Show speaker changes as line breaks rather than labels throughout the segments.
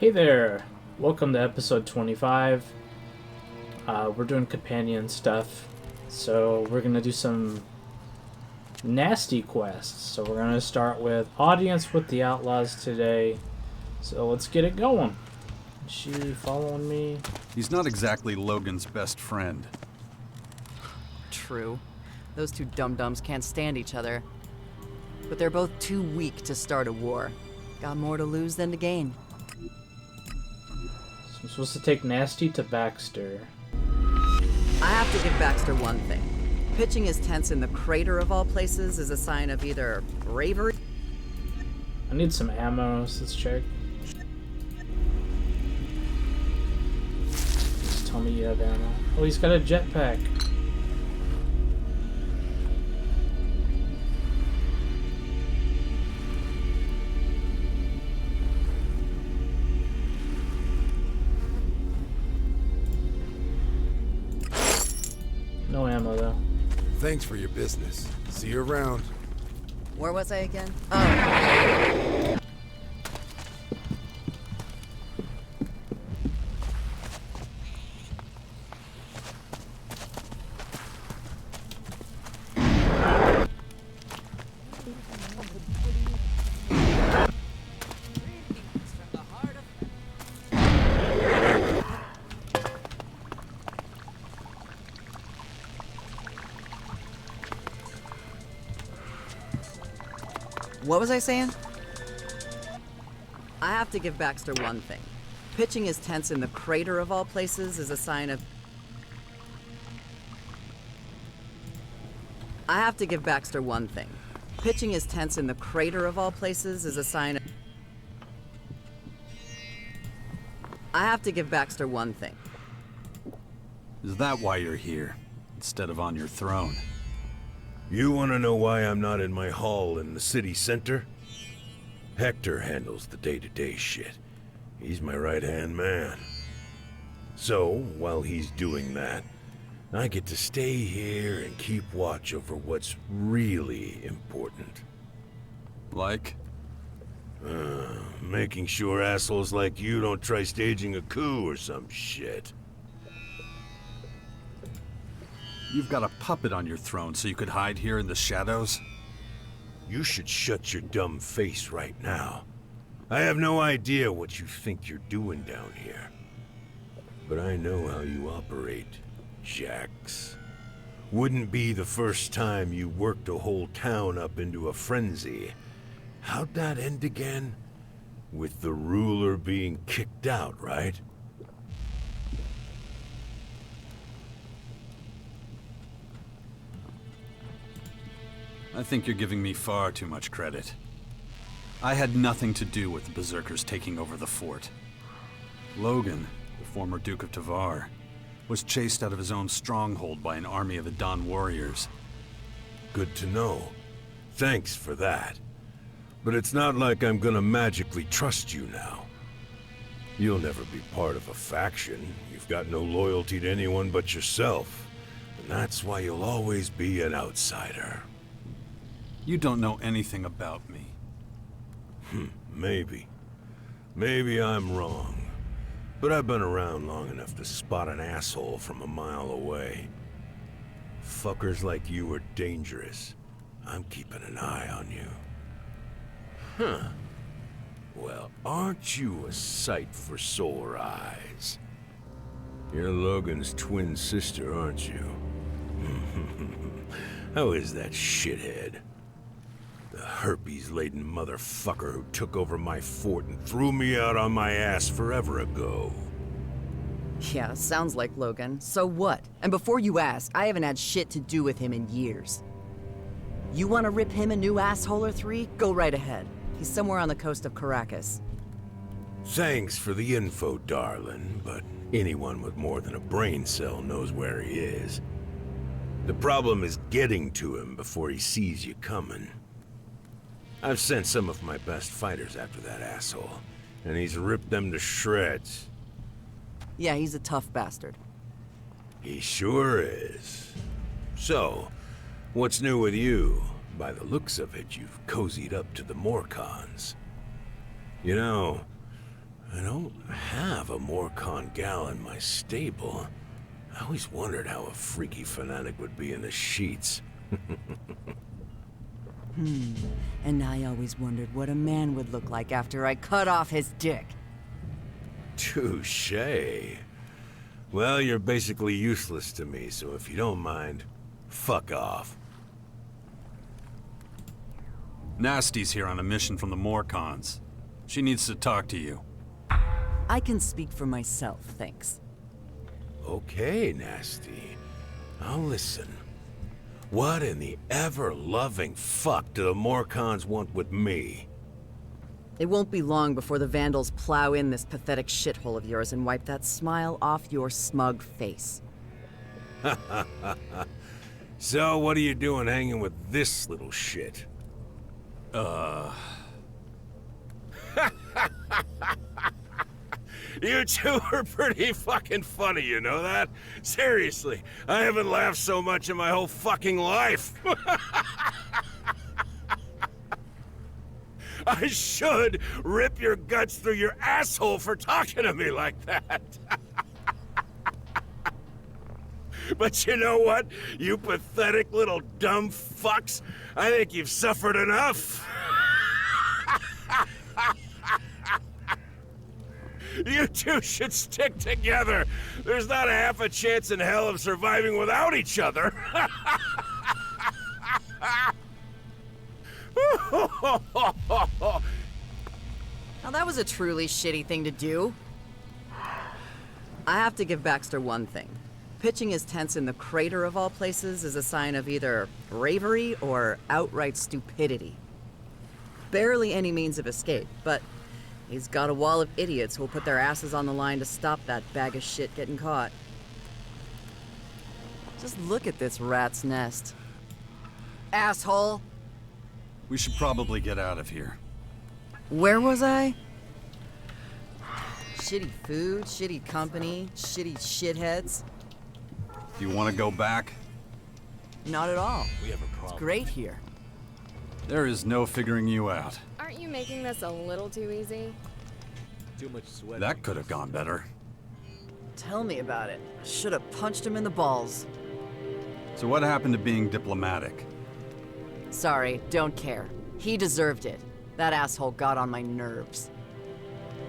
Hey there! Welcome to episode 25. We're doing companion stuff, so we're gonna do some nasty quests. So we're gonna start with audience with the Outlaws today. So let's get it going. Is she following me?
He's not exactly Logan's best friend.
True. Those two dum-dums can't stand each other. But they're both too weak to start a war. Got more to lose than to gain.
So I'm supposed to take Nasty to Baxter.
I have to give Baxter one thing. Pitching his tents in the crater of all places is a sign of either bravery...
I need some ammo, so let's check. Just tell me you have ammo. Oh, he's got a jetpack. No ammo, though.
Thanks for your business. See you around.
Where was I again? Oh. What was I saying? I have to give Baxter one thing. Pitching his tents in the crater of all places is a sign of... I have to give Baxter one thing. Pitching his tents in the crater of all places is a sign of... I have to give Baxter one thing.
Is that why you're here, instead of on your throne?
You want to know why I'm not in my hall in the city center? Hector handles the day-to-day shit. He's my right-hand man. So, while he's doing that, I get to stay here and keep watch over what's really important.
Like?
Making sure assholes like you don't try staging a coup or some shit.
You've got a puppet on your throne so you could hide here in the shadows?
You should shut your dumb face right now. I have no idea what you think you're doing down here. But I know how you operate, Jax. Wouldn't be the first time you worked a whole town up into a frenzy. How'd that end again? With the ruler being kicked out, right?
I think you're giving me far too much credit. I had nothing to do with the Berserkers taking over the fort. Logan, the former Duke of Tavar, was chased out of his own stronghold by an army of the Don warriors.
Good to know. Thanks for that. But it's not like I'm gonna magically trust you now. You'll never be part of a faction. You've got no loyalty to anyone but yourself. And that's why you'll always be an outsider.
You don't know anything about me.
Maybe. Maybe I'm wrong. But I've been around long enough to spot an asshole from a mile away. Fuckers like you are dangerous. I'm keeping an eye on you. Huh. Well, aren't you a sight for sore eyes? You're Logan's twin sister, aren't you? How is that shithead? The herpes-laden motherfucker who took over my fort and threw me out on my ass forever ago.
Yeah, sounds like Logan. So what? And before you ask, I haven't had shit to do with him in years. You want to rip him a new asshole or three? Go right ahead. He's somewhere on the coast of Caracas.
Thanks for the info, darling, but anyone with more than a brain cell knows where he is. The problem is getting to him before he sees you coming. I've sent some of my best fighters after that asshole, and he's ripped them to shreds.
Yeah, he's a tough bastard.
He sure is. So, what's new with you? By the looks of it, you've cozied up to the Morcons. You know, I don't have a Morcon gal in my stable. I always wondered how a freaky fanatic would be in the sheets.
And I always wondered what a man would look like after I cut off his dick.
Touché. Well, you're basically useless to me, so if you don't mind, fuck off.
Nasty's here on a mission from the Morcons. She needs to talk to you.
I can speak for myself, thanks.
Okay, Nasty. I'll listen. What in the ever-loving fuck do the Morcons want with me?
It won't be long before the Vandals plow in this pathetic shithole of yours and wipe that smile off your smug face.
So, what are you doing hanging with this little shit? You two are pretty fucking funny, you know that? Seriously, I haven't laughed so much in my whole fucking life. I should rip your guts through your asshole for talking to me like that. But you know what, you pathetic little dumb fucks? I think you've suffered enough. You two should stick together. There's not a half a chance in hell of surviving without each other.
Now that was a truly shitty thing to do. I have to give Baxter one thing. Pitching his tents in the crater of all places is a sign of either bravery or outright stupidity. Barely any means of escape, but he's got a wall of idiots who'll put their asses on the line to stop that bag of shit getting caught. Just look at this rat's nest. Asshole!
We should probably get out of here.
Where was I? Shitty food, shitty company, shitty shitheads.
Do you want to go back?
Not at all.
We have a problem.
It's great here.
There is no figuring you out.
Aren't you making this a little too easy?
Too much sweat.
That could have gone better.
Tell me about it. I should have punched him in the balls.
So what happened to being diplomatic?
Sorry, don't care. He deserved it. That asshole got on my nerves.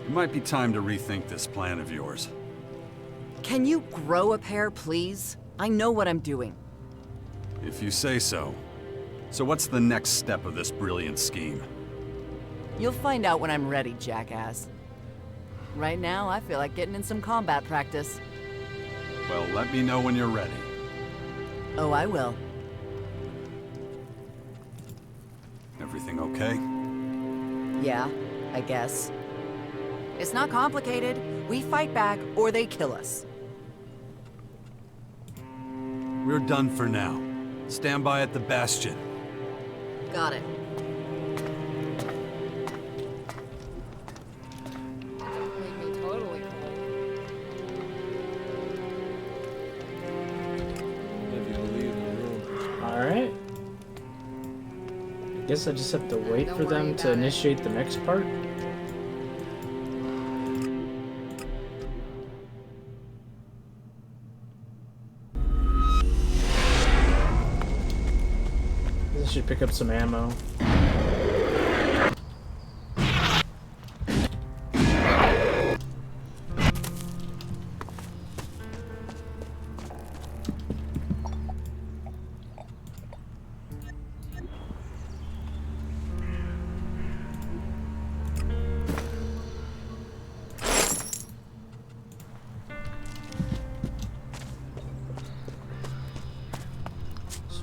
It might be time to rethink this plan of yours.
Can you grow a pair, please? I know what I'm doing.
If you say so. So what's the next step of this brilliant scheme?
You'll find out when I'm ready, jackass. Right now, I feel like getting in some combat practice.
Well, let me know when you're ready.
Oh, I will.
Everything okay?
Yeah, I guess. It's not complicated. We fight back, or they kill us.
We're done for now. Stand by at the bastion.
Got it.
Made me totally cold.
If you believe in the room.
Alright. I guess I just have to wait
Don't
for
worry
them to
about it.
initiate the next part. I should pick up some ammo.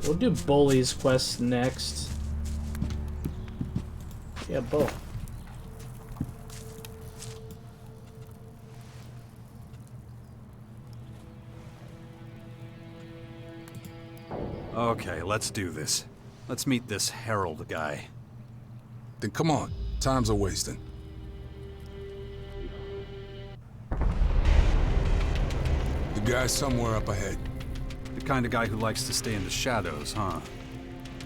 We'll do Bully's quest next. Yeah, Bull.
Okay, let's do this. Let's meet this Herald guy.
Then come on. Time's a wasting. The guy's somewhere up ahead.
The kind of guy who likes to stay in the shadows, huh?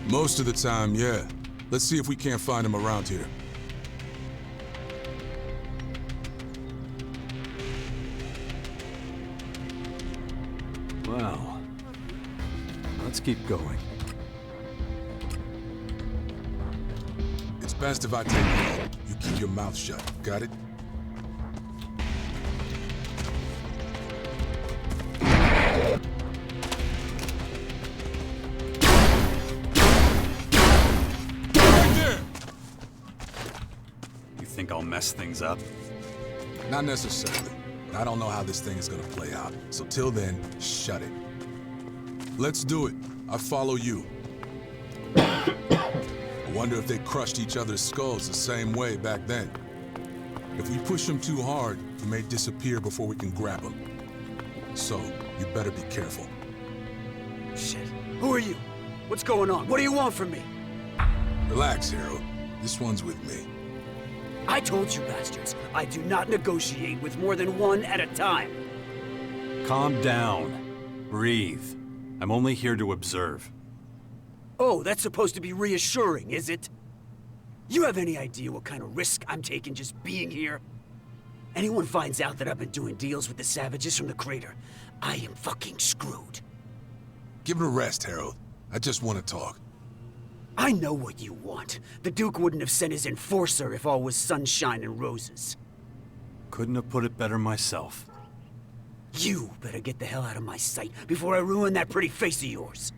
Most of the time, yeah. Let's see if we can't find him around here.
keep going.
It's best if I take you. You keep your mouth shut. Got it? Right there!
You think I'll mess things up?
Not necessarily, but I don't know how this thing is gonna play out. So till then, shut it. Let's do it. I follow you. I wonder if they crushed each other's skulls the same way back then. If we push them too hard, we may disappear before we can grab them. So, you better be careful.
Shit. Who are you? What's going on? What do you want from me?
Relax, Harold. This one's with me.
I told you bastards, I do not negotiate with more than one at a time.
Calm down. Breathe. I'm only here to observe.
Oh, that's supposed to be reassuring, is it? You have any idea what kind of risk I'm taking just being here? Anyone finds out that I've been doing deals with the savages from the crater, I am fucking screwed.
Give it a rest, Harold. I just want to talk.
I know what you want. The Duke wouldn't have sent his enforcer if all was sunshine and roses.
Couldn't have put it better myself.
You better get the hell out of my sight before I ruin that pretty face of yours.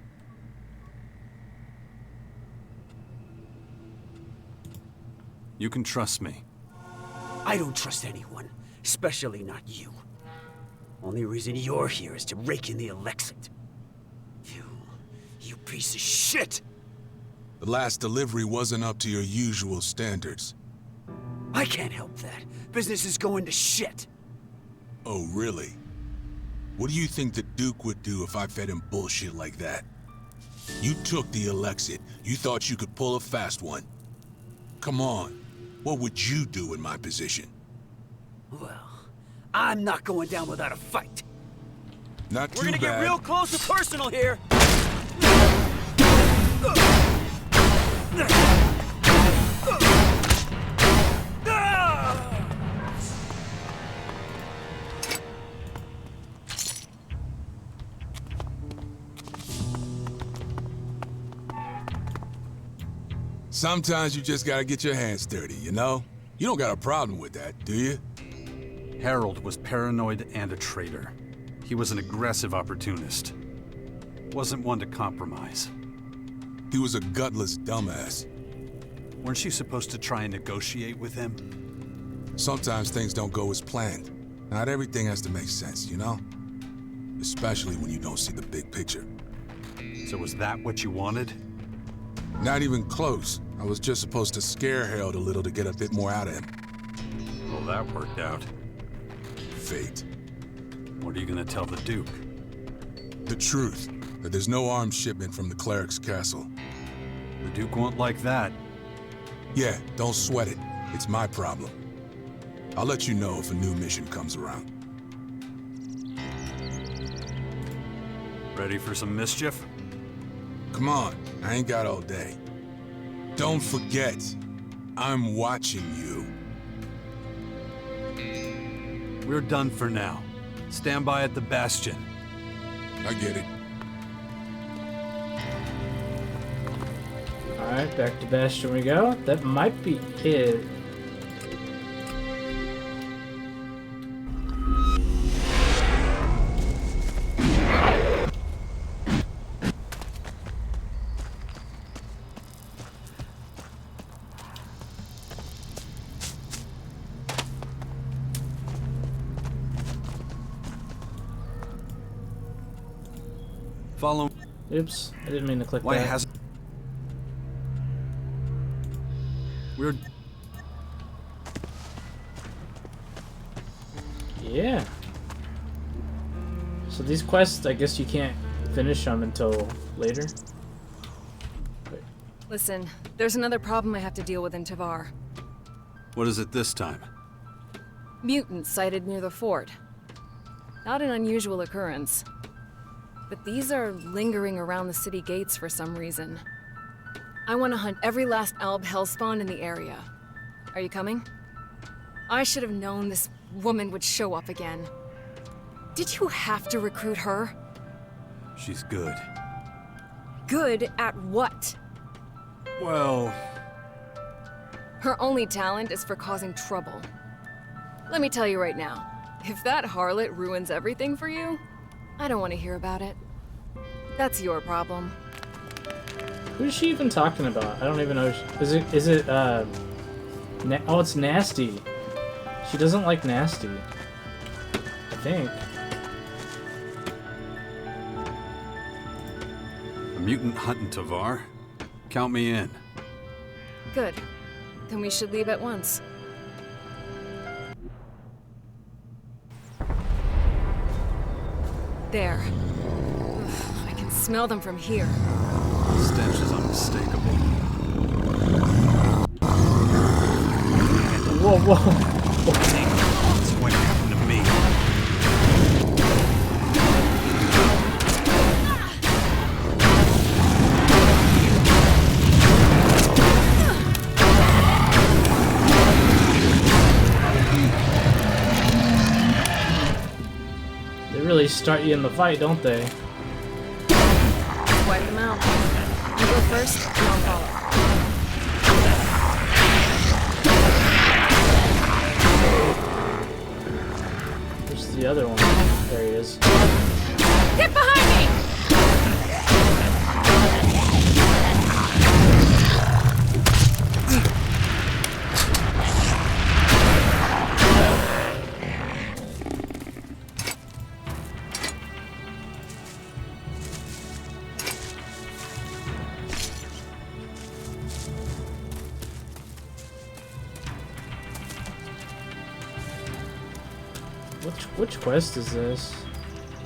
You can trust me.
I don't trust anyone, especially not you. Only reason you're here is to rake in the Elexit. You piece of shit!
The last delivery wasn't up to your usual standards.
I can't help that. Business is going to shit.
Oh, really? What do you think the Duke would do if I fed him bullshit like that? You took the Elexit. You thought you could pull a fast one. Come on. What would you do in my position?
Well, I'm not going down without a fight.
Not too
We're gonna
bad.
get real close and personal here.
Sometimes you just gotta get your hands dirty, you know? You don't got a problem with that, do you?
Harold was paranoid and a traitor. He was an aggressive opportunist. Wasn't one to compromise.
He was a gutless dumbass.
Weren't you supposed to try and negotiate with him?
Sometimes things don't go as planned. Not everything has to make sense, you know? Especially when you don't see the big picture.
So was that what you wanted?
Not even close. I was just supposed to scare Harold a little to get a bit more out of him.
Well, that worked out.
Fate.
What are you gonna tell the Duke?
The truth. That there's no arms shipment from the Clerics' castle.
The Duke won't like that.
Yeah, don't sweat it. It's my problem. I'll let you know if a new mission comes around.
Ready for some mischief?
Come on, I ain't got all day. Don't forget, I'm watching you.
We're done for now. Stand by at the Bastion.
I get it.
Alright, back to Bastion we go. That might be it.
Follow.
Oops, I didn't mean to click
Why
that.
has? We're.
Yeah. So these quests, I guess you can't finish them until later.
Listen, there's another problem I have to deal with in Tavar.
What is it this time?
Mutants sighted near the fort. Not an unusual occurrence. But these are lingering around the city gates for some reason. I want to hunt every last Alb hellspawn in the area. Are you coming? I should have known this woman would show up again. Did you have to recruit her?
She's good.
Good at what?
Well,
Her only talent is for causing trouble. Let me tell you right now, if that harlot ruins everything for you, I don't want to hear about it. That's your problem.
Who's she even talking about? I don't even know. Is it, oh, it's Nasty. She doesn't like Nasty. I think.
a mutant hunting Tavar? Count me in.
Good. Then we should leave at once. There. Ugh, I can smell them from here.
The stench is unmistakable.
Whoa, whoa.
That's what happened to me.
They really start you in the fight, don't they?
Wipe them out. You go first, and I'll follow.
Where's the other one? There he is.
Get behind me!
Which quest is this?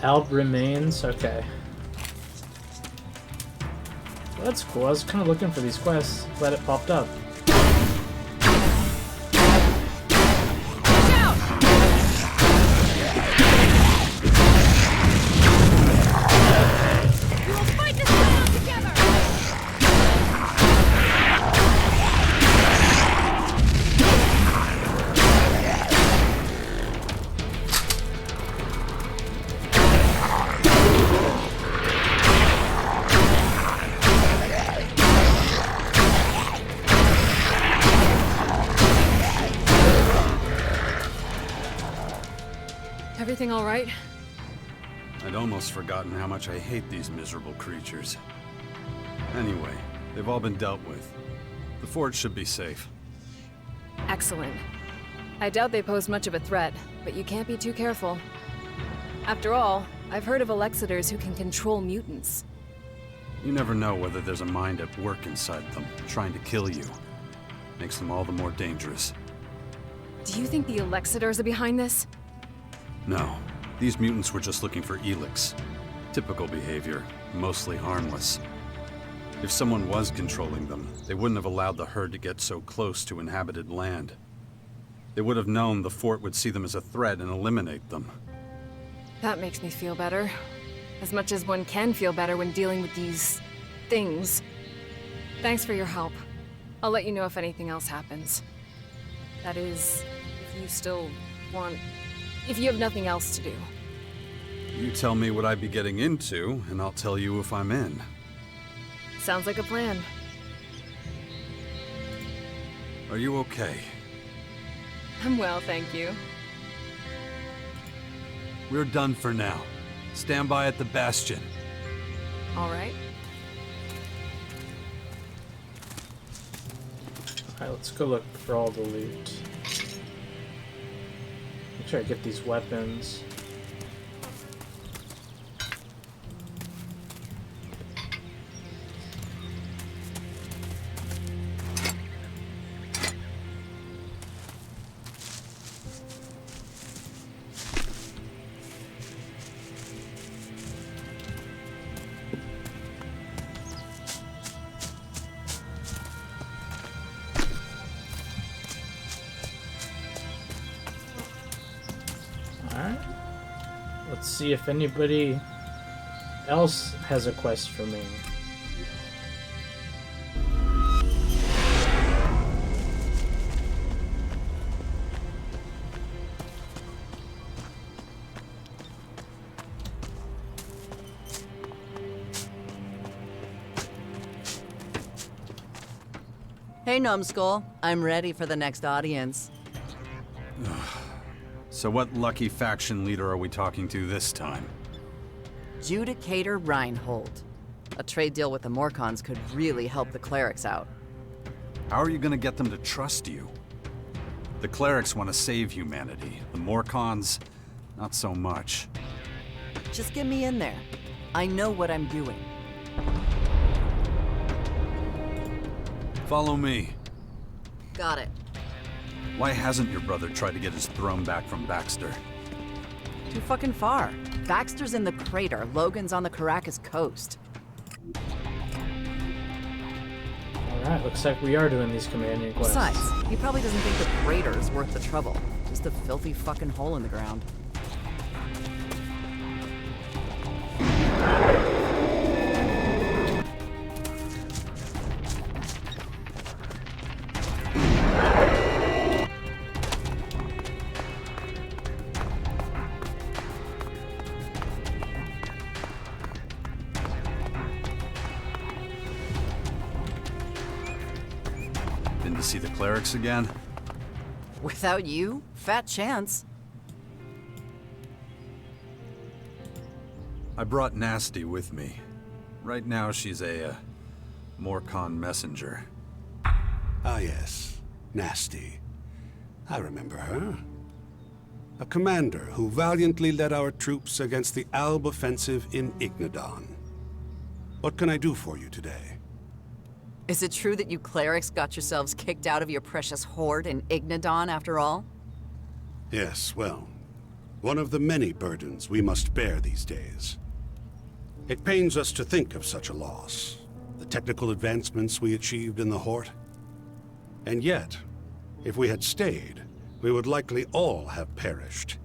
Alb Remains? Okay. Well, that's cool. I was kind of looking for these quests. Glad it popped up.
Everything all right?
I'd almost forgotten how much I hate these miserable creatures. Anyway, they've all been dealt with. The fort should be safe.
Excellent. I doubt they pose much of a threat, but you can't be too careful. After all, I've heard of Alexiters who can control mutants.
You never know whether there's a mind at work inside them, trying to kill you. Makes them all the more dangerous.
Do you think the Alexiters are behind this?
No, these mutants were just looking for Elex. Typical behavior, mostly harmless. If someone was controlling them, they wouldn't have allowed the herd to get so close to inhabited land. They would have known the fort would see them as a threat and eliminate them.
That makes me feel better. As much as one can feel better when dealing with these... things. Thanks for your help. I'll let you know if anything else happens. That is, if you still want... if you have nothing else to do.
You tell me what I'd be getting into, and I'll tell you if I'm in.
Sounds like a plan.
Are you okay?
I'm well, thank you.
We're done for now. Stand by at the bastion.
All right.
Alright, let's go look for all the loot. Make sure I get these weapons. Alright. Let's see if anybody else has a quest for me.
Hey, Numbskull. I'm ready for the next audience.
So what lucky faction leader are we talking to this time?
Judicator Reinhold. A trade deal with the Morcons could really help the Clerics out.
How are you gonna get them to trust you? The Clerics want to save humanity. The Morcons, not so much.
Just get me in there. I know what I'm doing.
Follow me.
Got it.
Why hasn't your brother tried to get his throne back from Baxter?
Too fucking far. Baxter's in the crater. Logan's on the Caracas coast.
Alright, looks like we are doing these companion quests.
Besides, he probably doesn't think the crater's worth the trouble. Just a filthy fucking hole in the ground.
Been to see the Clerics again?
Without you, fat chance.
I brought Nasty with me. Right now she's a, Morcon messenger.
Ah yes, Nasty. I remember her. A commander who valiantly led our troops against the Alb offensive in Ignadon. What can I do for you today?
Is it true that you Clerics got yourselves kicked out of your precious hoard in Ignadon after all?
Yes, well, one of the many burdens we must bear these days. It pains us to think of such a loss, the technical advancements we achieved in the Hort. And yet, if we had stayed, we would likely all have perished.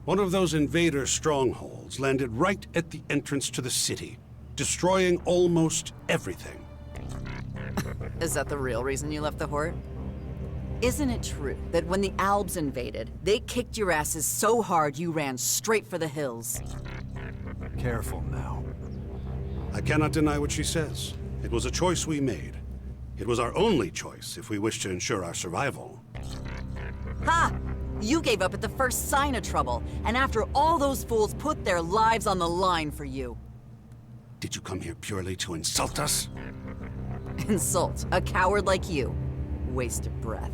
One of those invader strongholds landed right at the entrance to the city, destroying almost everything.
Is that the real reason you left the Hort? Isn't it true that when the Albs invaded, they kicked your asses so hard you ran straight for the hills?
Careful now.
I cannot deny what she says. It was a choice we made. It was our only choice if we wished to ensure our survival.
Ha! You gave up at the first sign of trouble, and after all those fools put their lives on the line for you.
Did you come here purely to insult us?
Insult a coward like you. Waste of breath.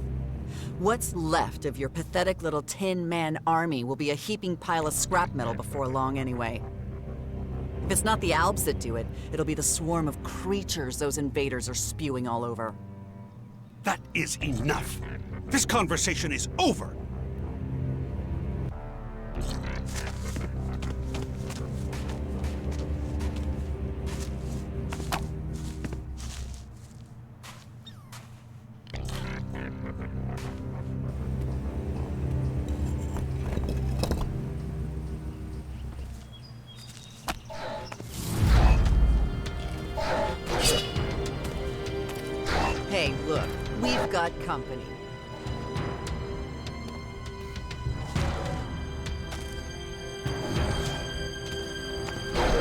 What's left of your pathetic little Tin Man army will be a heaping pile of scrap metal before long anyway. If it's not the Albs that do it, it'll be the swarm of creatures those invaders are spewing all over.
That is enough! This conversation is over!
Hey, look, we've got company.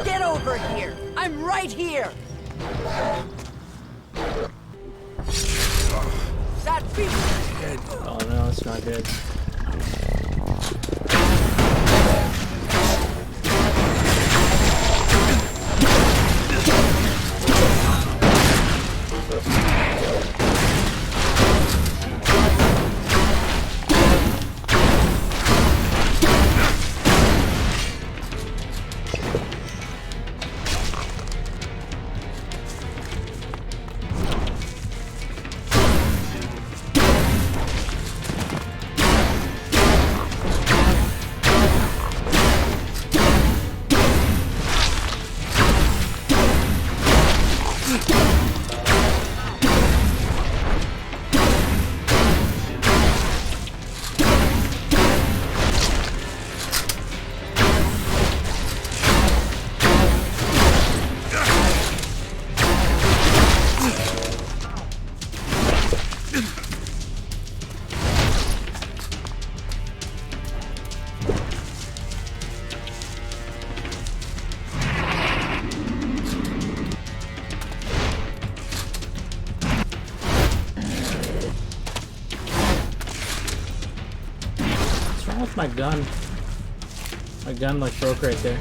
Get over here! I'm right here! That beat!
Oh no, it's not good. wrong with my gun? My gun like broke right there.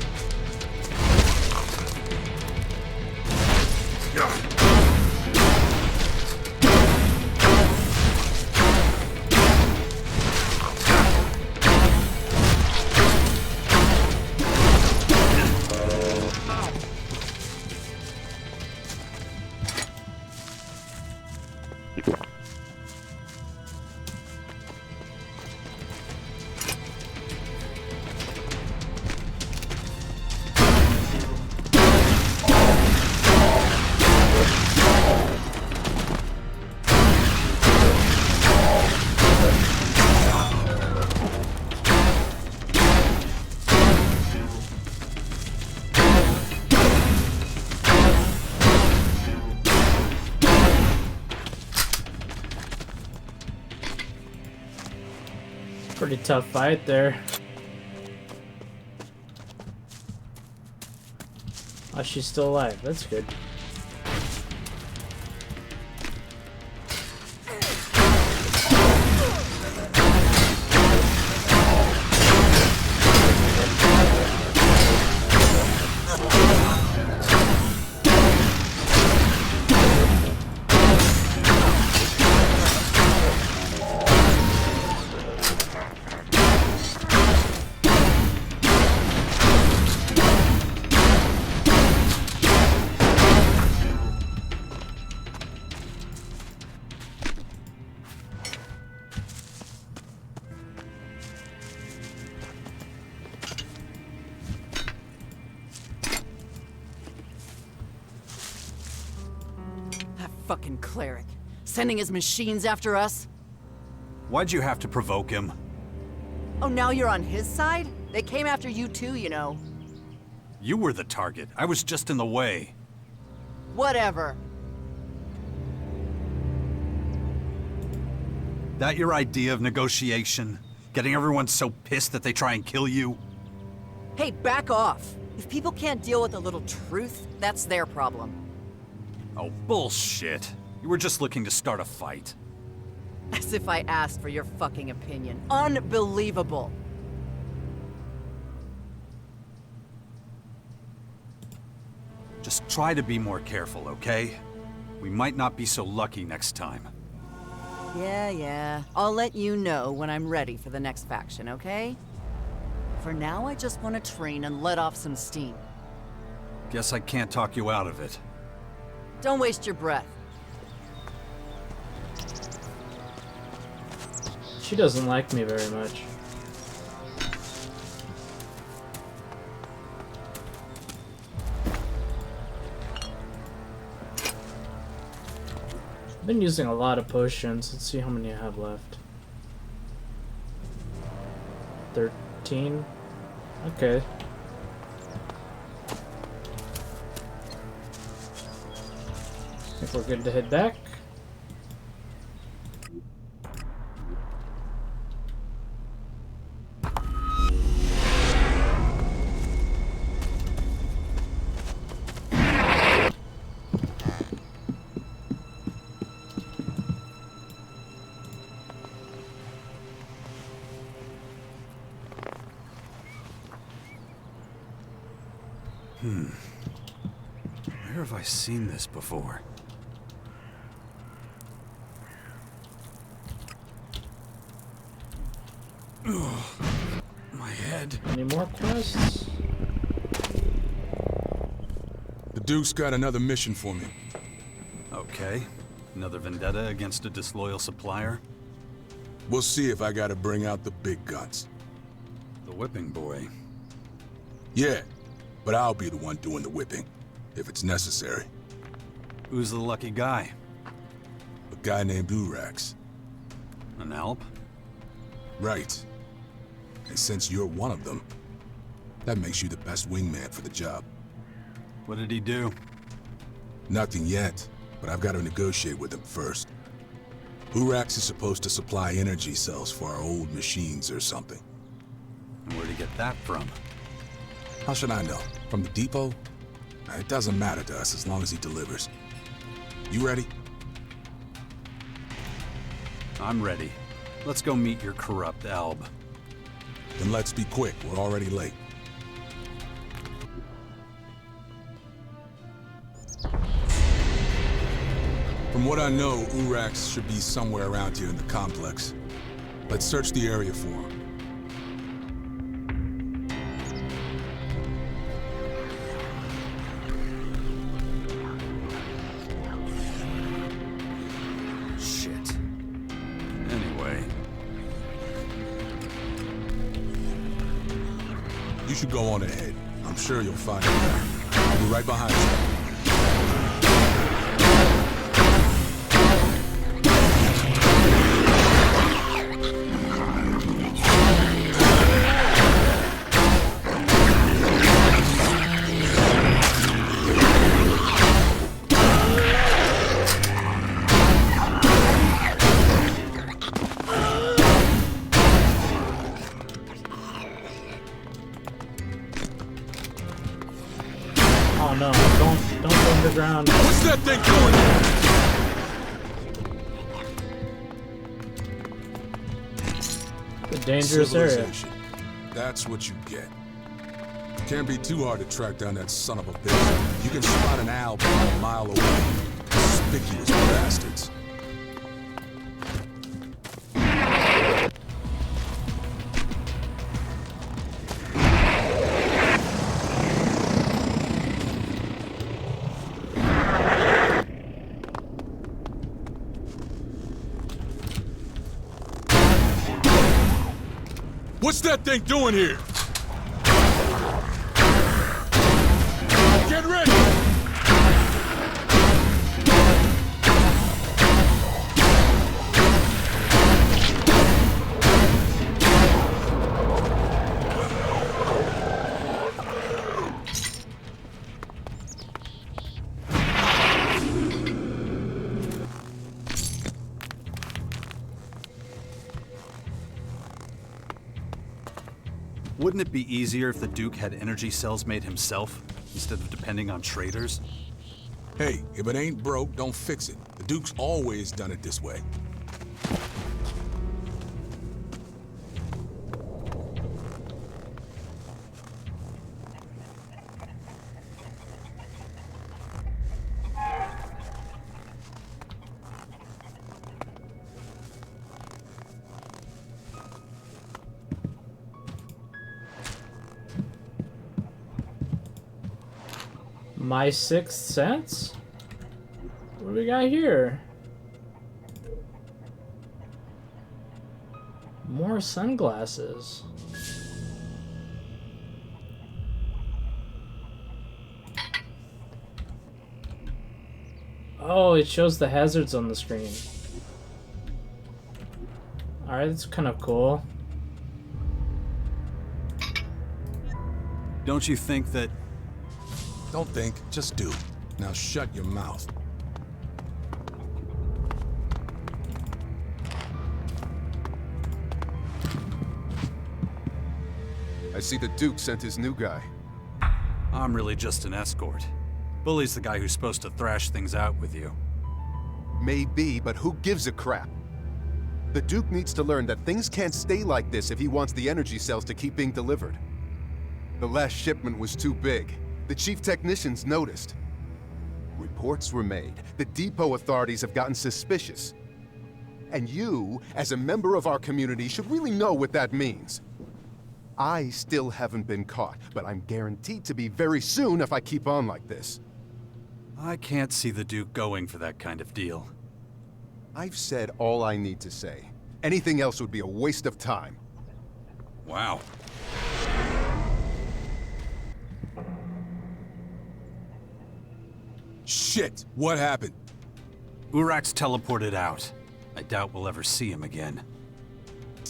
Pretty tough fight there. Oh, she's still alive. That's good.
Fucking cleric. Sending his machines after us?
Why'd you have to provoke him?
Oh, now you're on his side? They came after you too, you know.
You were the target. I was just in the way.
Whatever.
That your idea of negotiation? Getting everyone so pissed that they try and kill you?
Hey, back off. If people can't deal with a little truth, that's their problem.
Oh, bullshit. You were just looking to start a fight.
As if I asked for your fucking opinion. Unbelievable.
Just try to be more careful, okay? We might not be so lucky next time.
Yeah. I'll let you know when I'm ready for the next faction, okay? For now, I just want to train and let off some steam.
Guess I can't talk you out of it.
Don't waste your breath.
She doesn't like me very much. I've been using a lot of potions. Let's see how many I have left. 13? Okay. I think we're good to head back.
Where have I seen this before? Ugh, my head.
Any more quests?
The Duke's got another mission for me.
Okay. Another vendetta against a disloyal supplier?
We'll see if I gotta bring out the big guns.
The whipping boy.
Yeah, but I'll be the one doing the whipping, if it's necessary.
Who's the lucky guy?
A guy named Urax.
An Alb?
Right. And since you're one of them, that makes you the best wingman for the job.
What did he do?
Nothing yet, but I've got to negotiate with him first. Urax is supposed to supply energy cells for our old machines or something.
And where'd he get that from?
How should I know? From the depot? It doesn't matter to us as long as he delivers. You ready?
I'm ready. Let's go meet your corrupt Alb.
Then let's be quick, we're already late. From what I know, Urax should be somewhere around here in the complex. Let's search the area for him.
Shit. Anyway.
You should go on ahead. I'm sure you'll find him. I'll be right behind you.
Oh no, don't go underground.
What's that thing doing?
It's a dangerous area.
Civilization. That's what you get. Can't be too hard to track down that son of a bitch. You can spot an Alb from a mile away. Conspicuous bastards. What's that thing doing here? Get ready!
Wouldn't it be easier if the Duke had energy cells made himself, instead of depending on traders?
Hey, if it ain't broke, don't fix it. The Duke's always done it this way.
My Sixth Sense? What do we got here? More sunglasses. Oh, it shows the hazards on the screen. Alright, that's kind of cool.
Don't you think that...
Don't think, just do. Now shut your mouth.
I see the Duke sent his new guy.
I'm really just an escort. Bully's the guy who's supposed to thrash things out with you.
Maybe, but who gives a crap? The Duke needs to learn that things can't stay like this if he wants the energy cells to keep being delivered. The last shipment was too big. The chief technicians noticed. Reports were made. The depot authorities have gotten suspicious. And you, as a member of our community, should really know what that means. I still haven't been caught, but I'm guaranteed to be very soon if I keep on like this.
I can't see the Duke going for that kind of deal.
I've said all I need to say. Anything else would be a waste of time.
Wow.
Shit! What happened?
Urax teleported out. I doubt we'll ever see him again.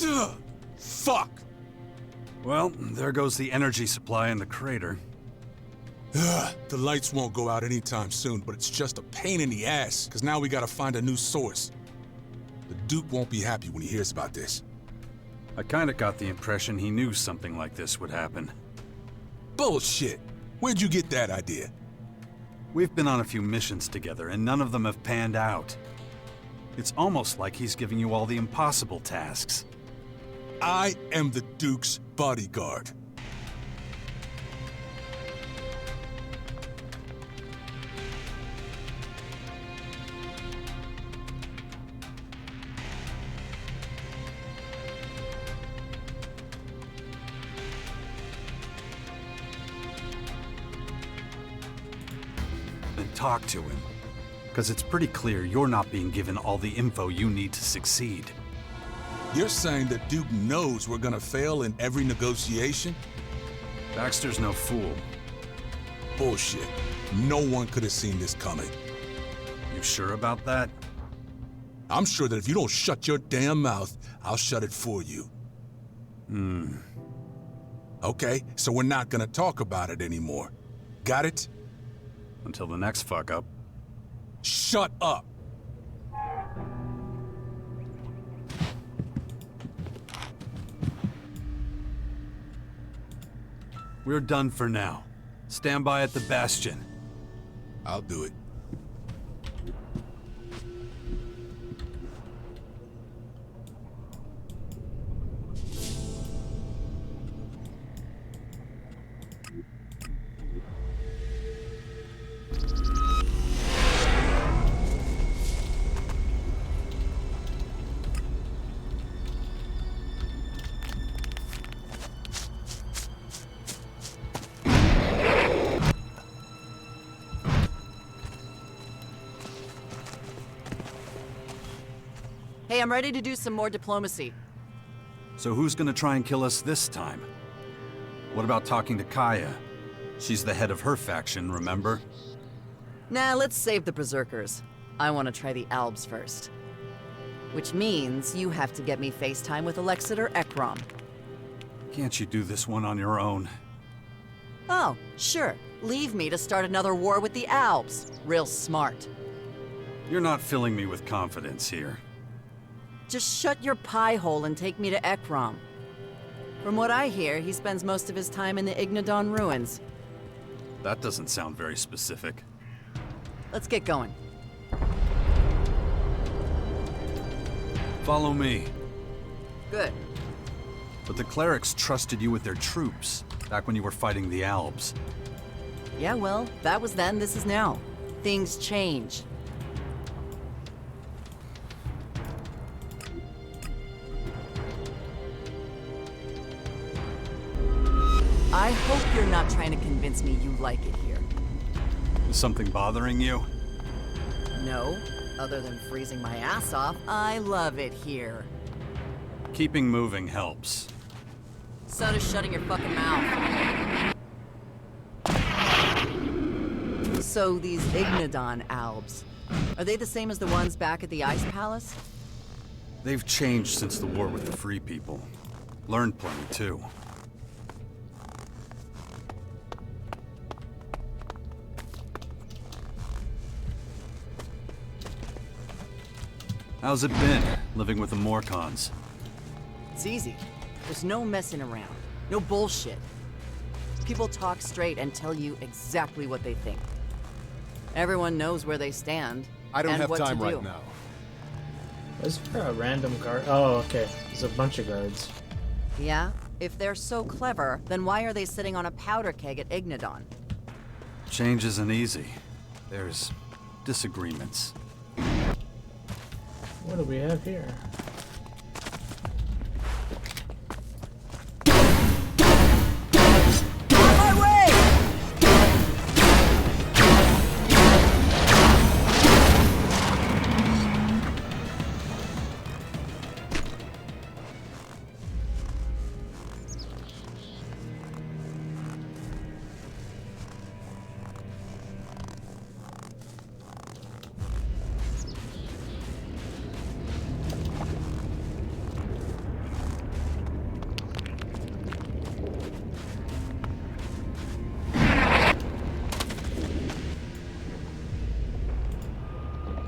Ugh, fuck!
Well, there goes the energy supply in the crater.
Ugh, the lights won't go out anytime soon, but it's just a pain in the ass, because now we gotta find a new source. The Duke won't be happy when he hears about this.
I kinda got the impression he knew something like this would happen.
Bullshit! Where'd you get that idea?
We've been on a few missions together, and none of them have panned out. It's almost like he's giving you all the impossible tasks.
I am the Duke's bodyguard.
Then talk to him. Because it's pretty clear you're not being given all the info you need to succeed.
You're saying the Duke knows we're gonna fail in every negotiation?
Baxter's no fool.
Bullshit. No one could have seen this coming.
You sure about that?
I'm sure that if you don't shut your damn mouth, I'll shut it for you. Okay, so we're not gonna talk about it anymore. Got it?
Until the next fuck-up.
Shut up!
We're done for now. Stand by at the Bastion.
I'll do it.
Hey, I'm ready to do some more diplomacy.
So who's gonna try and kill us this time? What about talking to Kaya? She's the head of her faction, remember?
Nah, let's save the Berserkers. I want to try the Albs first. Which means you have to get me FaceTime with Alexit or Ekrom.
Can't you do this one on your own?
Oh, sure. Leave me to start another war with the Albs. Real smart.
You're not filling me with confidence here.
Just shut your pie hole and take me to Ekrom. From what I hear, he spends most of his time in the Ignadon ruins.
That doesn't sound very specific.
Let's get going.
Follow me.
Good.
But the Clerics trusted you with their troops, back when you were fighting the Albs.
Yeah, well, that was then, this is now. Things change. I hope you're not trying to convince me you like it here.
Is something bothering you?
No, other than freezing my ass off, I love it here.
Keeping moving helps.
So does shutting your fucking mouth. So these Ignadon Albs, are they the same as the ones back at the Ice Palace?
They've changed since the war with the Free People. Learned plenty, too. How's it been, living with the Morcons?
It's easy. There's no messing around. No bullshit. People talk straight and tell you exactly what they think. Everyone knows where they stand.
I don't
and
have
what
time
to
right
do.
now.
Is there a random guard? Oh, okay. There's a bunch of guards.
Yeah? If they're so clever, then why are they sitting on a powder keg at Ignadon?
Change isn't easy. There's disagreements.
What do we have here?
My way!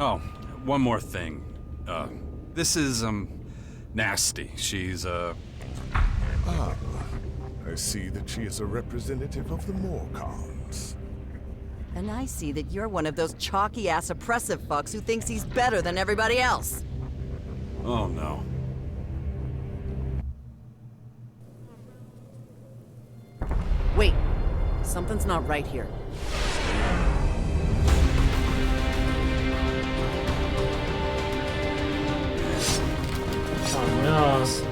Oh, one more thing. This is, Nasty. She's,
Ah, I see that she is a representative of the Morcons.
And I see that you're one of those chalky-ass oppressive fucks who thinks he's better than everybody else.
oh no.
Something's not right here.
Oh no.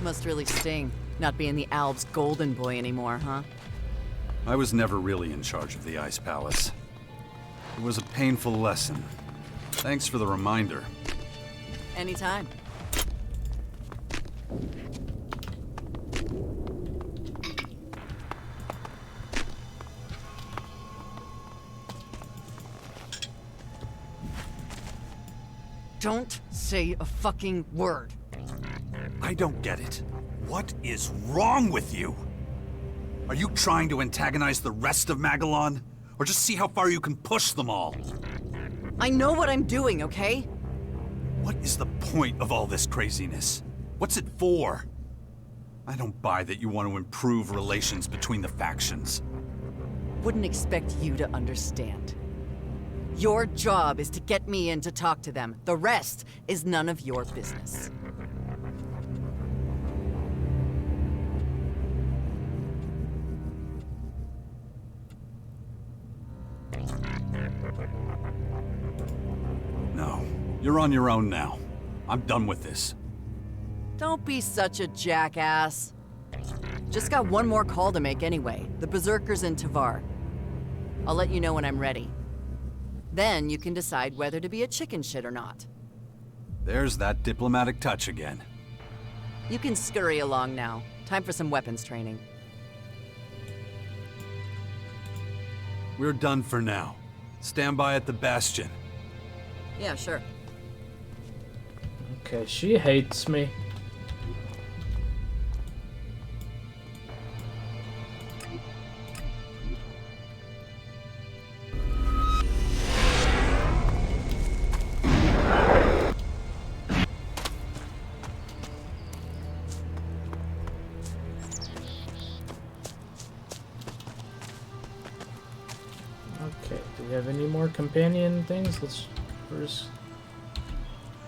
Must really sting, not being the Albs' golden boy anymore, huh?
I was never really in charge of the Ice Palace. It was a painful lesson. Thanks for the reminder.
Anytime. Don't say a fucking word.
I don't get it. What is wrong with you? Are you trying to antagonize the rest of Magellan? Or just see how far you can push them all?
I know what I'm doing, okay?
What is the point of all this craziness? What's it for? I don't buy that you want to improve relations between the factions.
Wouldn't expect you to understand. Your job is to get me in to talk to them. The rest is none of your business.
No, you're on your own now. I'm done with this.
Don't be such a jackass. Just got one more call to make anyway. The Berserkers in Tavar. I'll let you know when I'm ready. Then you can decide whether to be a chicken shit or not.
There's that diplomatic touch again.
You can scurry along now. Time for some weapons training.
We're done for now. Stand by at the Bastion.
Yeah, sure.
Okay, she hates me. Okay, do we have any more companion things?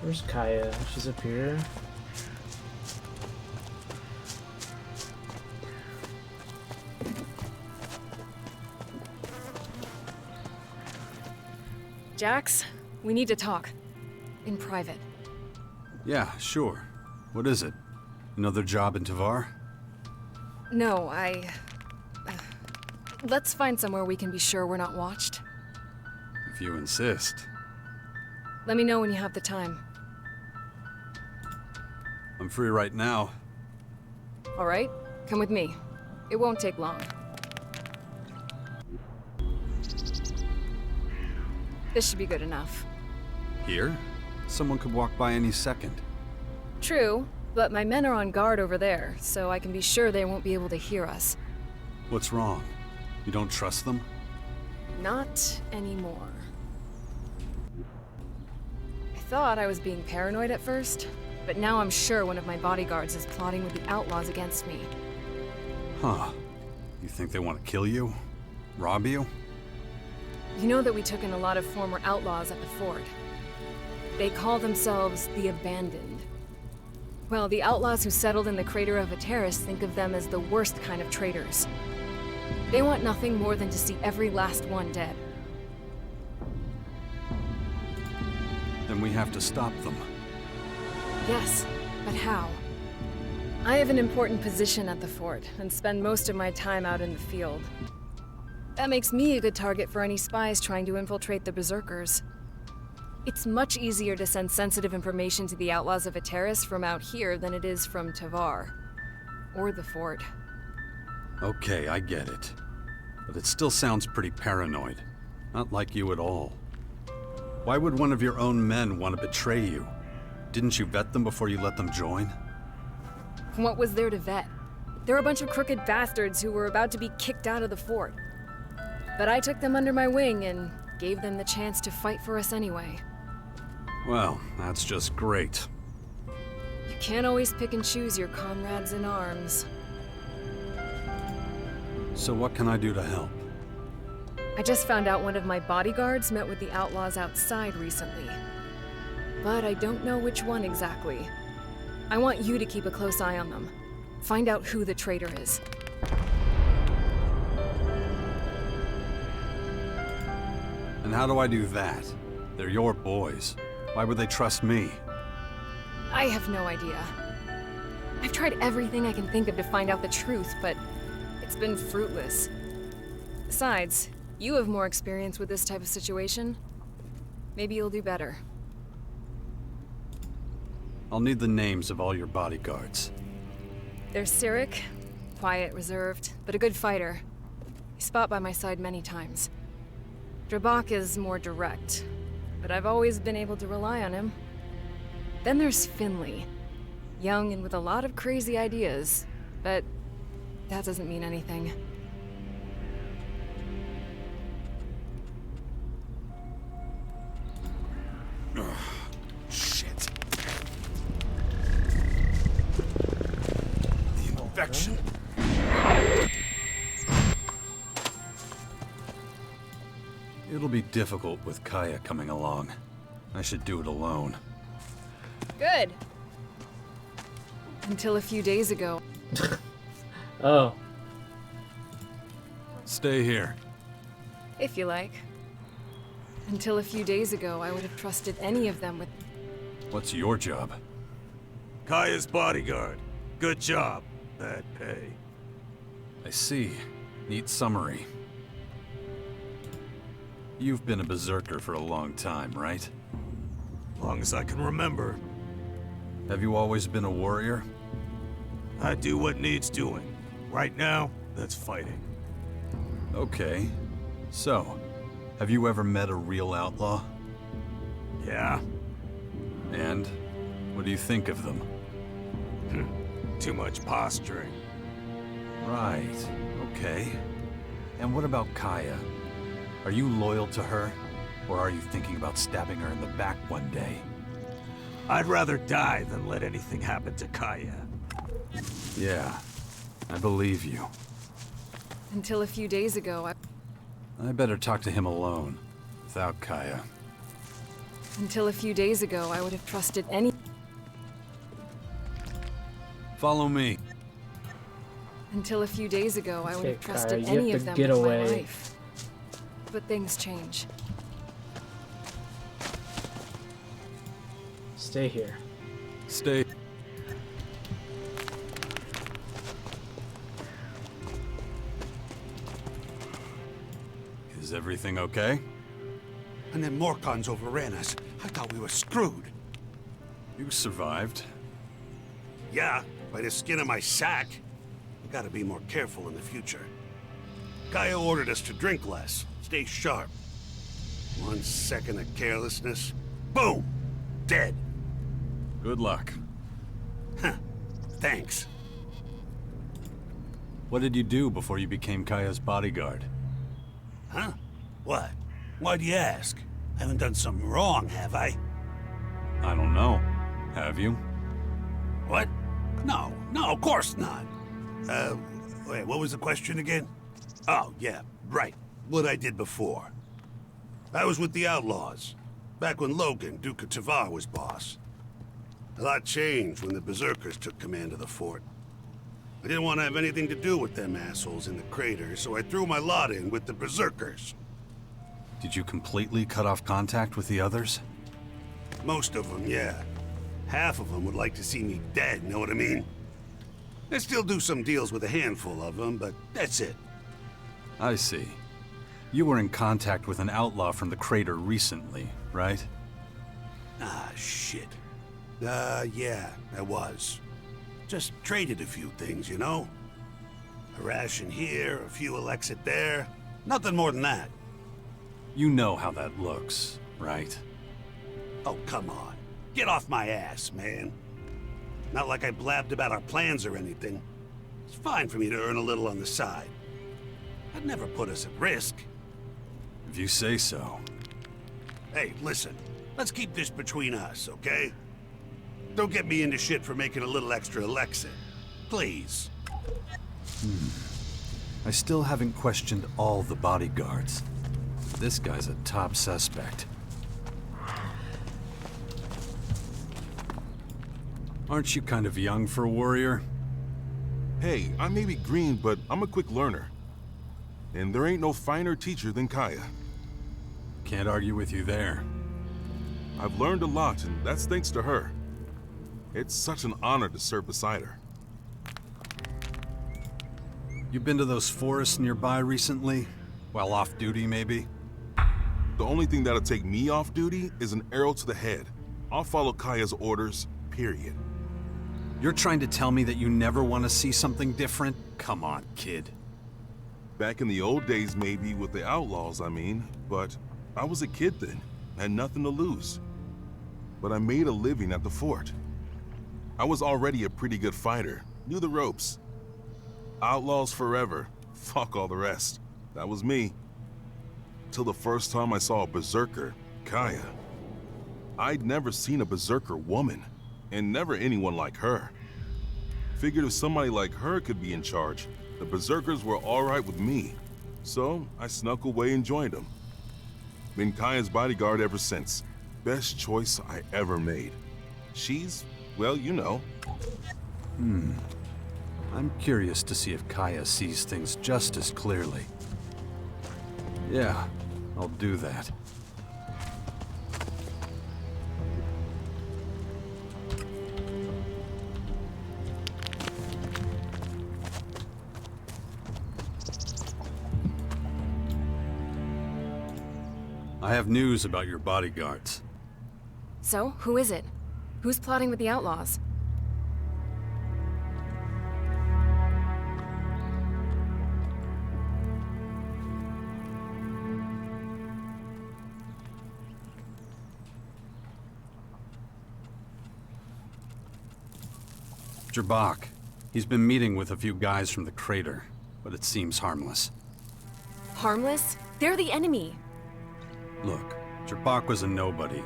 Where's Kaya? She's up here.
Jax, we need to talk. In private.
Yeah, sure. What is it? Another job in Tavar?
No, let's find somewhere we can be sure we're not watched.
If you insist.
Let me know when you have the time.
I'm free right now.
All right? Come with me. It won't take long. This should be good enough.
Here? Someone could walk by any second.
True, but my men are on guard over there, so I can be sure they won't be able to hear us.
What's wrong? You don't trust them?
Not anymore. I thought I was being paranoid at first, but now I'm sure one of my bodyguards is plotting with the Outlaws against me.
Huh. You think they want to kill you? Rob you?
You know that we took in a lot of former Outlaws at the fort. They call themselves the Abandoned. Well, the Outlaws who settled in the crater of Ateris think of them as the worst kind of traitors. They want nothing more than to see every last one dead.
Then we have to stop them.
Yes, but how? I have an important position at the fort, and spend most of my time out in the field. That makes me a good target for any spies trying to infiltrate the Berserkers. It's much easier to send sensitive information to the Outlaws of Ateris from out here than it is from Tavar. Or the fort.
Okay, I get it. But it still sounds pretty paranoid. Not like you at all. Why would one of your own men want to betray you? Didn't you vet them before you let them join?
What was there to vet? They're a bunch of crooked bastards who were about to be kicked out of the fort. But I took them under my wing and gave them the chance to fight for us anyway.
Well, that's just great.
You can't always pick and choose your comrades in arms.
So what can I do to help?
I just found out one of my bodyguards met with the Outlaws outside recently. But I don't know which one exactly. I want you to keep a close eye on them. Find out who the traitor is.
And how do I do that? They're your boys. Why would they trust me?
I have no idea. I've tried everything I can think of to find out the truth, but it's been fruitless. Besides, you have more experience with this type of situation. Maybe you'll do better.
I'll need the names of all your bodyguards.
There's Sirik, quiet, reserved, but a good fighter. He's fought by my side many times. Drabak is more direct, but I've always been able to rely on him. Then there's Finley. Young and with a lot of crazy ideas, but that doesn't mean anything.
Shit. The infection.
It'll be difficult with Kaya coming along. I should do it alone.
Good. Until a few days ago.
Oh.
Stay here.
If you like. Until a few days ago, I would have trusted any of them with...
What's your job?
Kaya's bodyguard. Good job. Bad pay.
I see. Neat summary. You've been a berserker for a long time, right?
Long as I can remember.
Have you always been a warrior?
I do what needs doing. Right now, that's fighting.
Okay. So, have you ever met a real outlaw?
Yeah.
And what do you think of them?
Too much posturing.
Right. Okay. And what about Kaya? Are you loyal to her? Or are you thinking about stabbing her in the back one day?
I'd rather die than let anything happen to Kaya.
Yeah, I believe you.
Until a few days ago,
I better talk to him alone, without Kaya.
Until a few days ago, I would have trusted any...
Follow me.
Until a few days ago, I would have
Okay,
trusted
Kaya, you
any
have
of
to
them
get
with
away.
my life. But things change.
Stay here.
Stay. Is everything okay?
And then Morcons overran us. I thought we were screwed.
You survived.
Yeah, by the skin of my sack. I gotta be more careful in the future. Kaya ordered us to drink less, stay sharp. 1 second of carelessness, boom! Dead.
Good luck.
Huh. Thanks.
What did you do before you became Kaya's bodyguard?
Huh? What? Why'd you ask? I haven't done something wrong, have I?
I don't know. Have you?
What? No, of course not. Wait, what was the question again? Oh, yeah, right. What I did before. I was with the Outlaws, back when Logan, Duke of Tavar, was boss. A lot changed when the Berserkers took command of the fort. I didn't want to have anything to do with them assholes in the crater, so I threw my lot in with the Berserkers.
Did you completely cut off contact with the others?
Most of them, yeah. Half of them would like to see me dead, know what I mean? I still do some deals with a handful of them, but that's it.
I see. You were in contact with an outlaw from the crater recently, right?
Ah, shit. Yeah, I was. Just traded a few things, you know? A ration here, a few Elex there. Nothing more than that.
You know how that looks, right?
Oh, come on. Get off my ass, man. Not like I blabbed about our plans or anything. It's fine for me to earn a little on the side. I'd never put us at risk.
If you say so.
Hey, listen. Let's keep this between us, okay? Don't get me into shit for making a little extra Elex. Please.
I still haven't questioned all the bodyguards. This guy's a top suspect. Aren't you kind of young for a warrior?
Hey, I may be green, but I'm a quick learner. And there ain't no finer teacher than Kaya.
Can't argue with you there.
I've learned a lot, and that's thanks to her. It's such an honor to serve beside her.
You been to those forests nearby recently? While off duty, maybe?
The only thing that'll take me off duty is an arrow to the head. I'll follow Kaya's orders, period.
You're trying to tell me that you never want to see something different? Come on, kid.
Back in the old days, maybe, with the Outlaws, I mean. But I was a kid then, had nothing to lose. But I made a living at the fort. I was already a pretty good fighter, knew the ropes. Outlaws forever, fuck all the rest. That was me. Till the first time I saw a berserker, Kaya. I'd never seen a berserker woman, and never anyone like her. Figured if somebody like her could be in charge, the berserkers were alright with me. So I snuck away and joined them. Been Kaya's bodyguard ever since. Best choice I ever made. She's, well, you know.
I'm curious to see if Kaya sees things just as clearly. Yeah, I'll do that. I have news about your bodyguards.
So, who is it? Who's plotting with the Outlaws?
Jabak. He's been meeting with a few guys from the crater, but it seems harmless.
Harmless? They're the enemy.
Look, Jabak was a nobody.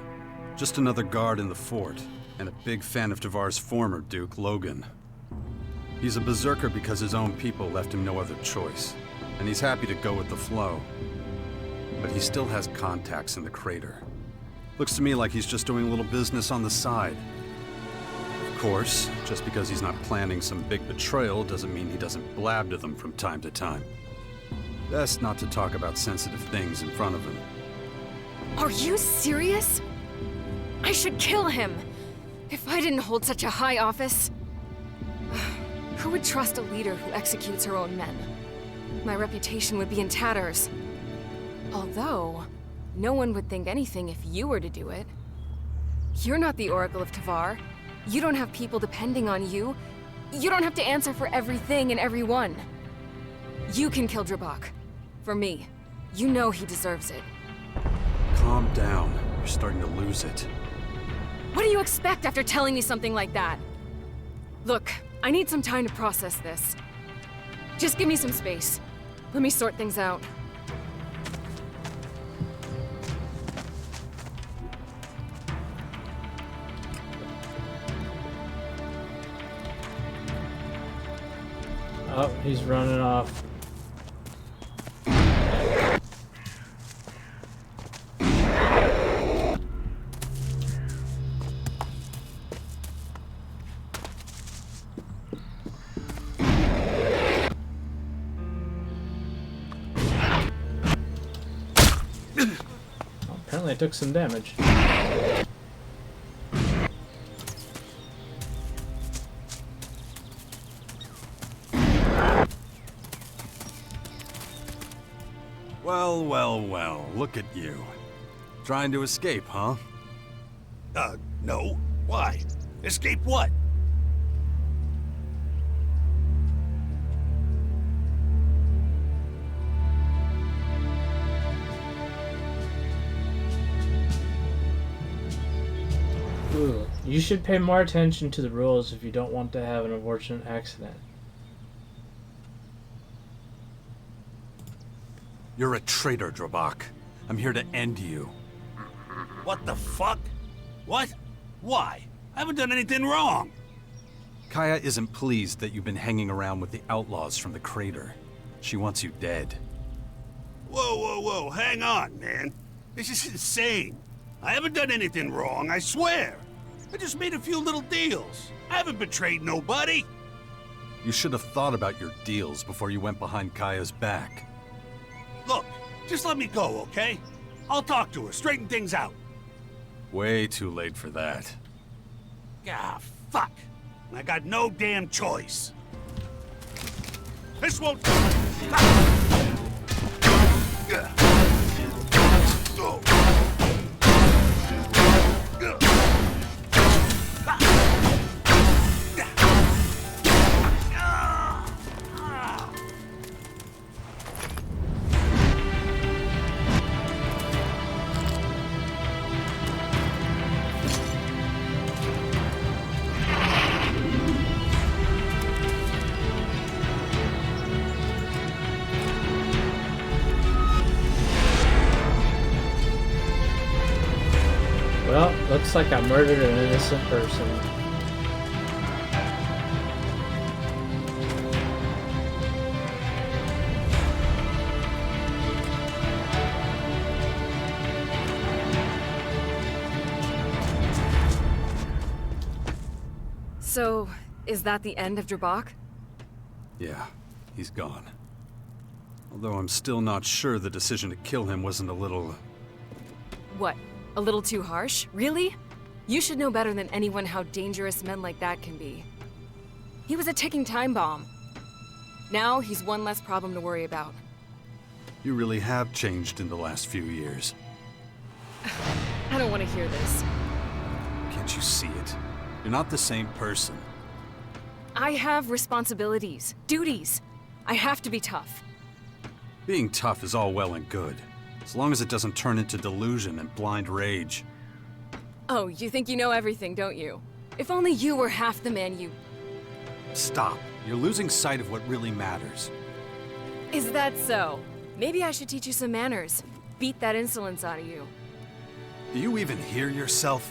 Just another guard in the fort, and a big fan of Tavar's former Duke, Logan. He's a berserker because his own people left him no other choice, and he's happy to go with the flow. But he still has contacts in the crater. Looks to me like he's just doing a little business on the side. Of course, just because he's not planning some big betrayal doesn't mean he doesn't blab to them from time to time. Best not to talk about sensitive things in front of him.
Are you serious? I should kill him! If I didn't hold such a high office. Who would trust a leader who executes her own men? My reputation would be in tatters. Although, no one would think anything if you were to do it. You're not the Oracle of Tavar. You don't have people depending on you. You don't have to answer for everything and everyone. You can kill Jabak. For me. You know he deserves it.
Calm down. You're starting to lose it.
What do you expect after telling me something like that? Look, I need some time to process this. Just give me some space. Let me sort things out.
Oh, he's running off. Apparently I took some damage.
Well, well, well, look at you. Trying to escape, huh?
No. Why? Escape what?
Ooh, you should pay more attention to the rules if you don't want to have an unfortunate accident.
You're a traitor, Drabak. I'm here to end you.
What the fuck? What? Why? I haven't done anything wrong.
Kaya isn't pleased that you've been hanging around with the Outlaws from the crater. She wants you dead.
Whoa, hang on, man. This is insane. I haven't done anything wrong, I swear. I just made a few little deals. I haven't betrayed nobody.
You should have thought about your deals before you went behind Kaya's back.
Look, just let me go, okay? I'll talk to her, straighten things out.
Way too late for that.
Ah, fuck. I got no damn choice. This won't...
Well, looks like I murdered an innocent person.
So, is that the end of Drabak?
Yeah, he's gone. Although I'm still not sure the decision to kill him wasn't a little...
What? A little too harsh? Really? You should know better than anyone how dangerous men like that can be. He was a ticking time bomb. Now he's one less problem to worry about.
You really have changed in the last few years.
I don't want to hear this.
Can't you see it? You're not the same person.
I have responsibilities, duties. I have to be tough.
Being tough is all well and good, as long as it doesn't turn into delusion and blind rage.
Oh, you think you know everything, don't you? If only you were half the man you...
Stop. You're losing sight of what really matters.
Is that so? Maybe I should teach you some manners. Beat that insolence out of you.
Do you even hear yourself?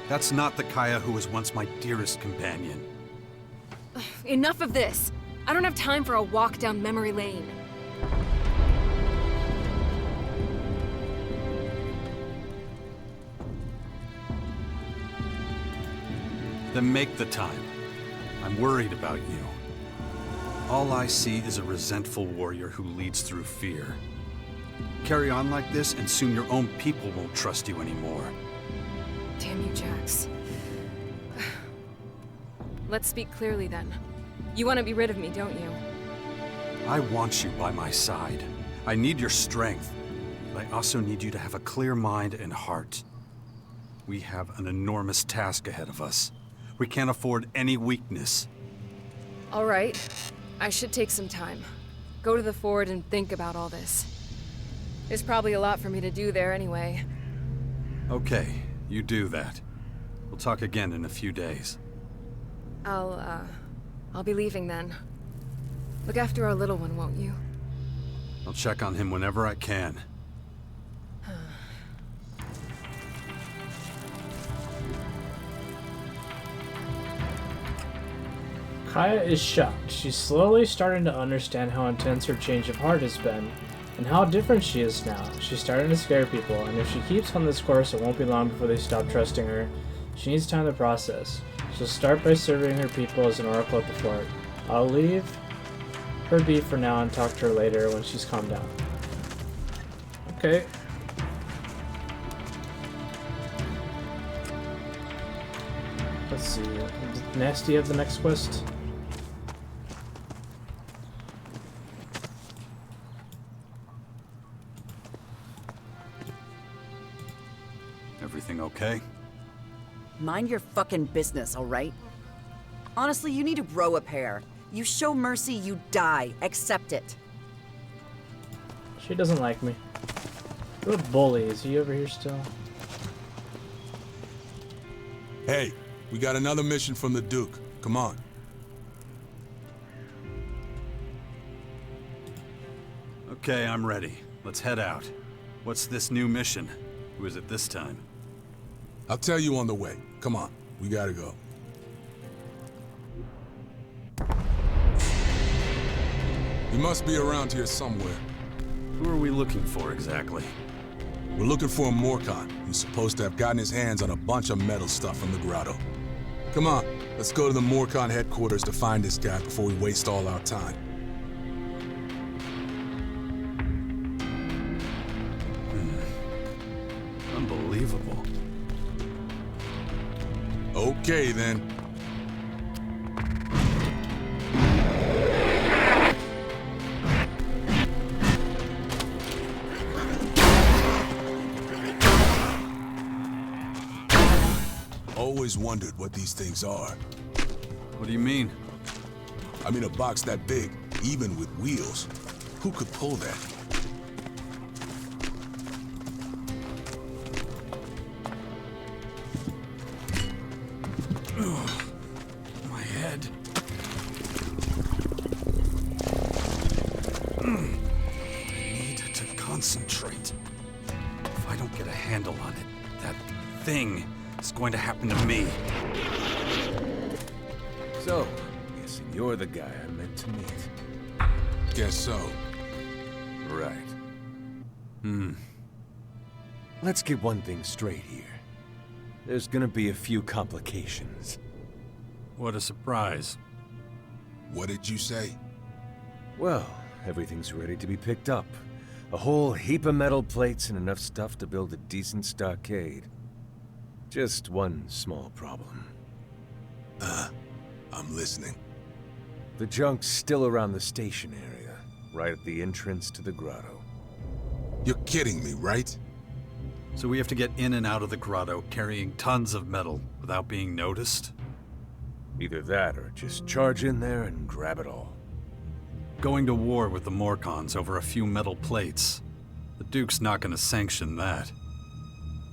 That's not the Kaya who was once my dearest companion.
Enough of this. I don't have time for a walk down memory lane.
Then make the time. I'm worried about you. All I see is a resentful warrior who leads through fear. Carry on like this, and soon your own people won't trust you anymore.
Damn you, Jax. Let's speak clearly then. You want to be rid of me, don't you?
I want you by my side. I need your strength. But I also need you to have a clear mind and heart. We have an enormous task ahead of us. We can't afford any weakness.
All right. I should take some time. Go to the fort and think about all this. There's probably a lot for me to do there anyway.
Okay, you do that. We'll talk again in a few days.
I'll be leaving then. Look after our little one, won't you?
I'll check on him whenever I can.
Kaya is shocked. She's slowly starting to understand how intense her change of heart has been, and how different she is now. She's starting to scare people, and if she keeps on this course, it won't be long before they stop trusting her. She needs time to process. She'll start by serving her people as an oracle at the fort. I'll leave her be for now and talk to her later when she's calmed down. Okay. Let's see. Nasty have the next quest?
everything okay?
Mind your fucking business, alright? Honestly, you need to grow a pair. You show mercy, you die. Accept it.
She doesn't like me. What a bully. Is he over here still?
Hey, we got another mission from the Duke. Come on.
Okay, I'm ready. Let's head out. What's this new mission? Who is it this time?
I'll tell you on the way. Come on, we gotta go. He must be around here somewhere.
Who are we looking for exactly?
We're looking for a Morcon who's supposed to have gotten his hands on a bunch of metal stuff from the grotto. Come on, let's go to the Morcon headquarters to find this guy before we waste all our time.
Unbelievable.
Okay, then. Always wondered what these things are.
What do you mean?
I mean, a box that big, even with wheels. Who could pull that?
My head. I need to concentrate. If I don't get a handle on it, that thing is going to happen to me.
So, guessing you're the guy I meant to meet.
Guess so.
Right. Let's get one thing straight here. There's gonna be a few complications.
What a surprise.
What did you say?
Well, everything's ready to be picked up. A whole heap of metal plates and enough stuff to build a decent stockade. Just one small problem.
I'm listening.
The junk's still around the station area, right at the entrance to the grotto.
You're kidding me, right?
So we have to get in and out of the grotto carrying tons of metal without being noticed?
Either that or just charge in there and grab it all.
Going to war with the Morcons over a few metal plates. The Duke's not gonna sanction that.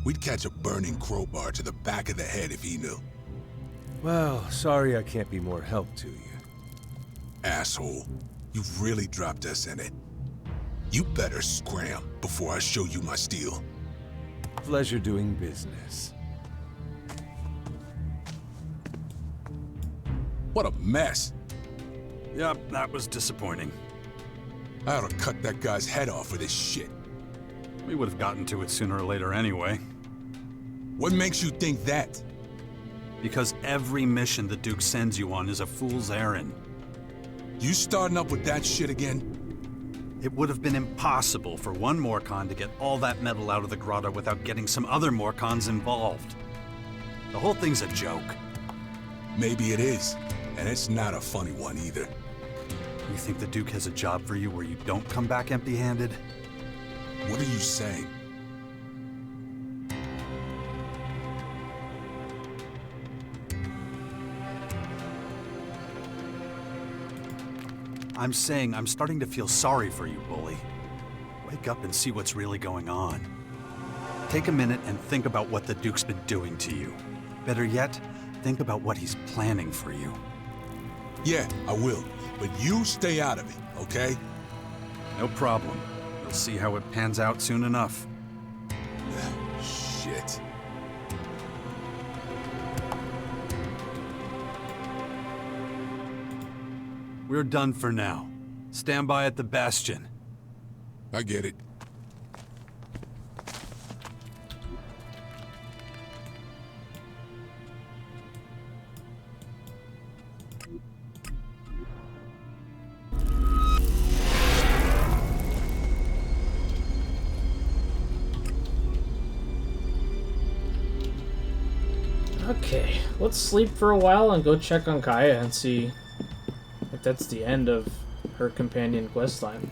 We'd catch a burning crowbar to the back of the head if he knew.
Well, sorry I can't be more help to you.
Asshole, you've really dropped us in it. You better scram before I show you my steel.
Pleasure doing business.
What a mess.
Yep, that was disappointing.
I ought to cut that guy's head off for this shit.
We would have gotten to it sooner or later anyway.
What makes you think that?
Because every mission the Duke sends you on is a fool's errand.
You starting up with that shit again?
It would have been impossible for one Morcon to get all that metal out of the grotto without getting some other Morcons involved. The whole thing's a joke.
Maybe it is, and it's not a funny one either.
You think the Duke has a job for you where you don't come back empty-handed?
What are you saying?
I'm saying I'm starting to feel sorry for you, bully. Wake up and see what's really going on. Take a minute and think about what the Duke's been doing to you. Better yet, think about what he's planning for you.
Yeah, I will. But you stay out of it, okay?
No problem. You'll see how it pans out soon enough.
Shit.
We're done for now. Stand by at the Bastion.
I get it.
Okay, let's sleep for a while and go check on Kaya and see if that's the end of her companion questline.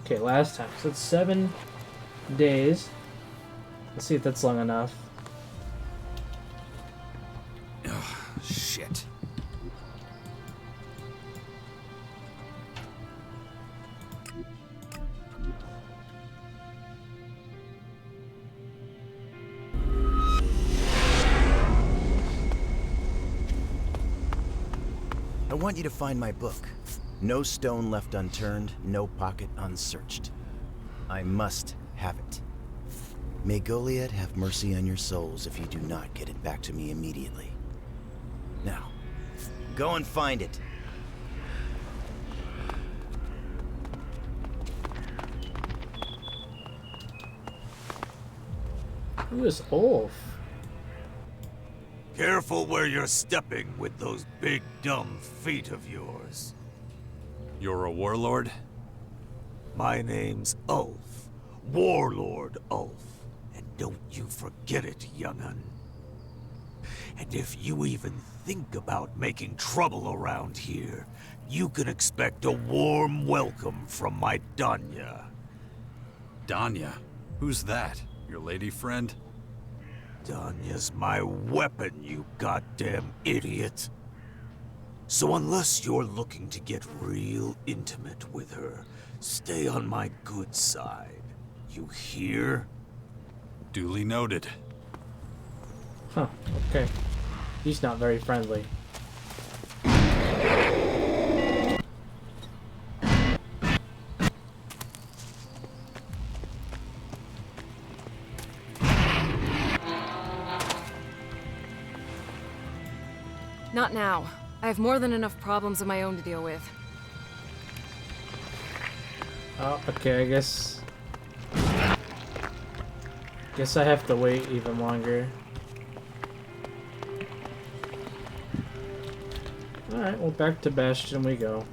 Okay, last time. So it's 7 days. Let's see if that's long enough.
Shit.
I want you to find my book. No stone left unturned, no pocket unsearched. I must have it. May Goliad have mercy on your souls if you do not get it back to me immediately. Now, go and find it.
Who is Ulf?
Careful where you're stepping with those big dumb feet of yours.
You're a warlord?
My name's Ulf. Warlord Ulf. And don't you forget it, young'un. And if you even think about making trouble around here, you can expect a warm welcome from my Danya.
Danya? Who's that? Your lady friend?
Danya's my weapon, you goddamn idiot. So unless you're looking to get real intimate with her, stay on my good side. You hear?
Duly noted.
Huh, okay. He's not very friendly.
Not now. I have more than enough problems of my own to deal with.
Oh, okay, I guess I have to wait even longer. Alright, well, back to Bastion we go.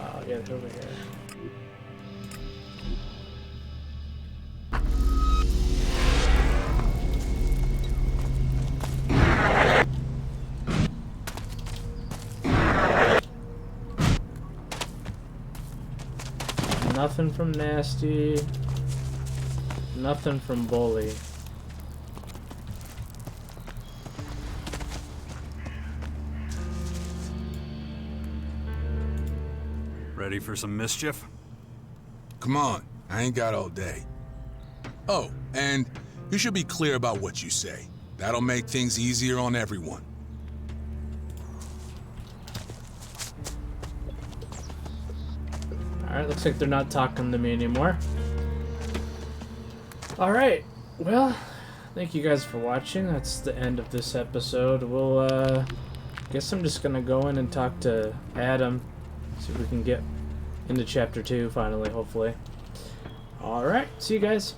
I'll get it over here. Nothing from Nasty. Nothing from Bully.
Ready for some mischief?
Come on, I ain't got all day. Oh, and you should be clear about what you say. That'll make things easier on everyone.
Alright, looks like they're not talking to me anymore. Alright, well, thank you guys for watching. That's the end of this episode. We'll, guess I'm just gonna go in and talk to Adam. See if we can get into Chapter 2 finally, hopefully. Alright, see you guys.